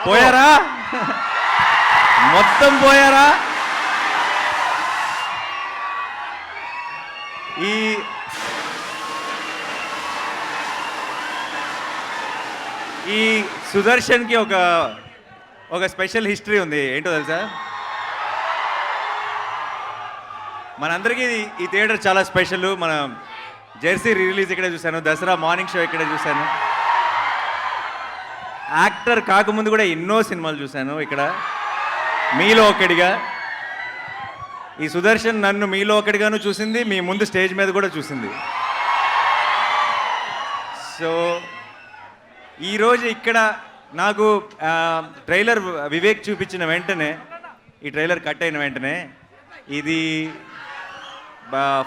పోయారా? మొత్తం పోయారా? ఈ సుదర్శన్కి ఒక స్పెషల్ హిస్టరీ ఉంది. ఏంటో తెలుసా? మనందరికీ ఈ థియేటర్ చాలా స్పెషల్. మన జెర్సీ రిలీజ్ ఇక్కడే చూశాను, దసరా మార్నింగ్ షో ఇక్కడే చూశాను, యాక్టర్ కాకముందు కూడా ఎన్నో సినిమాలు చూశాను ఇక్కడ. మీలో ఒకడిగా ఈ సుదర్శన్ నన్ను మీలో ఒకటిగాను చూసింది, మీ ముందు స్టేజ్ మీద కూడా చూసింది. సో ఈరోజు ఇక్కడ నాకు ట్రైలర్ వివేక్ చూపించిన వెంటనే, ఈ ట్రైలర్ కట్ అయిన వెంటనే, ఇది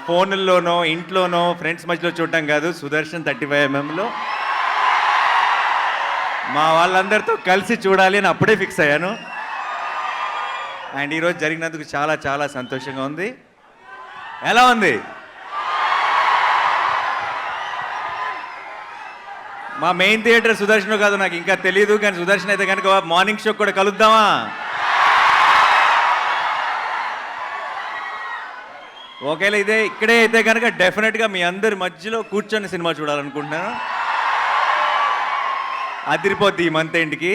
ఫోన్లోనో ఇంట్లోనో ఫ్రెండ్స్ మధ్యలో చూడటం కాదు, సుదర్శన్ 35mm మా వాళ్ళందరితో కలిసి చూడాలి అని అప్పుడే ఫిక్స్ అయ్యాను. అండ్ ఈరోజు జరిగినందుకు చాలా చాలా సంతోషంగా ఉంది. ఎలా ఉంది? మా మెయిన్ థియేటర్ సుదర్శన్ కాదు నాకు ఇంకా తెలియదు, కానీ సుదర్శన్ అయితే కనుక మార్నింగ్ షో కూడా కలుద్దామా? ఒకవేళ ఇక్కడే అయితే కనుక డెఫినెట్గా మీ అందరి మధ్యలో కూర్చొని సినిమా చూడాలనుకుంటున్నాను. అదిరిపోద్ది ఈ మంత్ ఎండ్కి.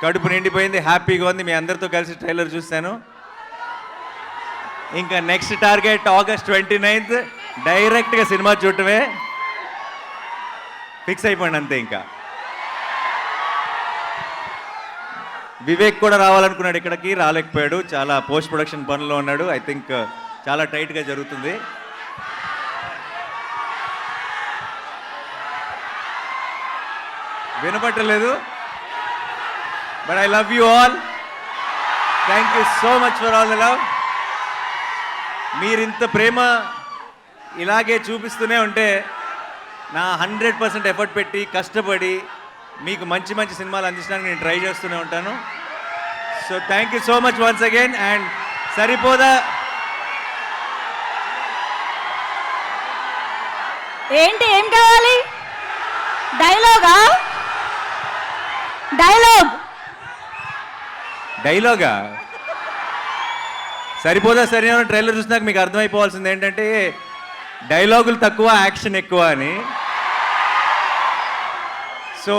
కడుపు నిండిపోయింది, హ్యాపీగా ఉంది. మీ అందరితో కలిసి ట్రైలర్ చూస్తాను. ఇంకా నెక్స్ట్ టార్గెట్ August 29th డైరెక్ట్గా సినిమా చూడటమే. ఫిక్స్ అయిపోయింది అంతే. ఇంకా వివేక్ కూడా రావాలనుకున్నాడు ఇక్కడికి, రాలేకపోయాడు. చాలా పోస్ట్ ప్రొడక్షన్ పనుల్లో ఉన్నాడు. ఐ థింక్ చాలా టైట్గా జరుగుతుంది. వినపట్టలేదు, but I love you all. Thank you so much for all the love. మీరింత ప్రేమ ఇలాగే చూపిస్తూనే ఉంటే నా 100% ఎఫర్ట్ పెట్టి కష్టపడి మీకు మంచి మంచి సినిమాలు అందించడానికి నేను ట్రై చేస్తూనే ఉంటాను. So thank you so much once again. And సరిపోదా? ఏంటి, ఏం కావాలి? డైలాగా? డైలాగా సరిపోదా? సరైన ట్రైలర్ చూసినాక మీకు అర్థమైపోవాల్సింది ఏంటంటే డైలాగులు తక్కువ, యాక్షన్ ఎక్కువ అని. సో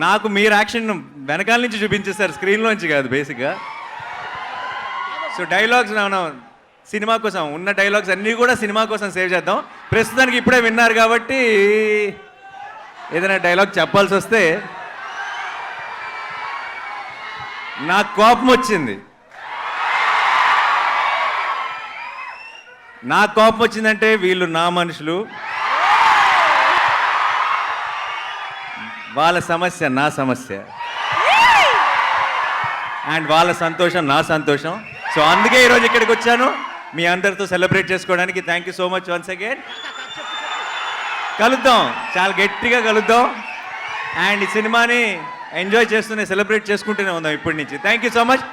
నాకు మీరు యాక్షన్ వెనకాల నుంచి చూపించేస్తారు, స్క్రీన్లోంచి కాదు బేసిక్గా. సో డైలాగ్స్ మనం సినిమా కోసం ఉన్న డైలాగ్స్ అన్నీ కూడా సినిమా కోసం సేవ్ చేద్దాం. ప్రస్తుతానికి ఇప్పుడే విన్నారు కాబట్టి ఏదైనా డైలాగ్ చెప్పాల్సి వస్తే నాకు కోపం వచ్చింది. నాకు కోపం వచ్చిందంటే వీళ్ళు నా మనుషులు, వాళ్ళ సమస్య నా సమస్య, అండ్ వాళ్ళ సంతోషం నా సంతోషం. సో అందుకే ఈరోజు ఇక్కడికి వచ్చాను మీ అందరితో సెలబ్రేట్ చేసుకోవడానికి. Thank you so much once again. కలుద్దాం, చాలా గట్టిగా కలుద్దాం. అండ్ ఈ సినిమాని ఎంజాయ్ చేస్తూనే సెలబ్రేట్ చేసుకుంటూనే ఉందాం ఇప్పటి నుంచి. Thank you so much.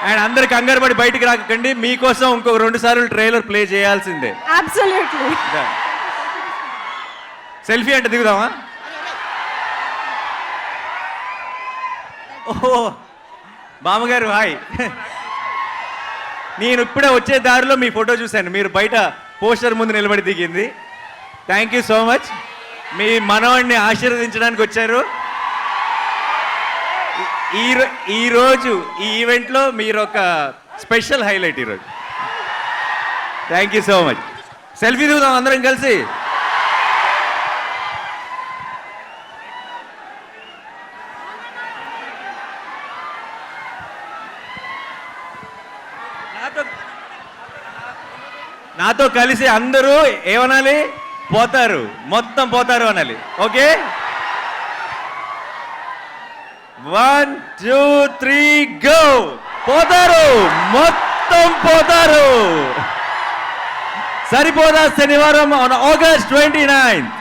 And అందరు కంగారు పడి బయటికి రాకండి, మీకోసం ఇంకొక 2 సార్లు ట్రైలర్ ప్లే చేయాల్సిందే. అబ్సల్యూట్లీ. సెల్ఫీ అంటే దిగుదామా? ఓహో బామ్మగారు హాయ్. నేను ఇప్పుడే వచ్చే దారిలో మీ ఫోటో చూశాను, మీరు బయట పోస్టర్ ముందు నిలబడి దిగింది. Thank you so much. మీ మనవాడిని ఆశీర్వదించడానికి వచ్చారు. ఈరోజు ఈ ఈవెంట్లో మీరు ఒక స్పెషల్ హైలైట్ ఈరోజు. Thank you so much. Selfie దిగుదాం అందరం కలిసి. నాతో కలిసి అందరూ ఏమనాలి? పోతారు, మొత్తం పోతారు అనాలి. Okay, 1 2 3 go. పోతారు, మొత్తం పోతారు. సరిపోదా? శనివారం August 29th.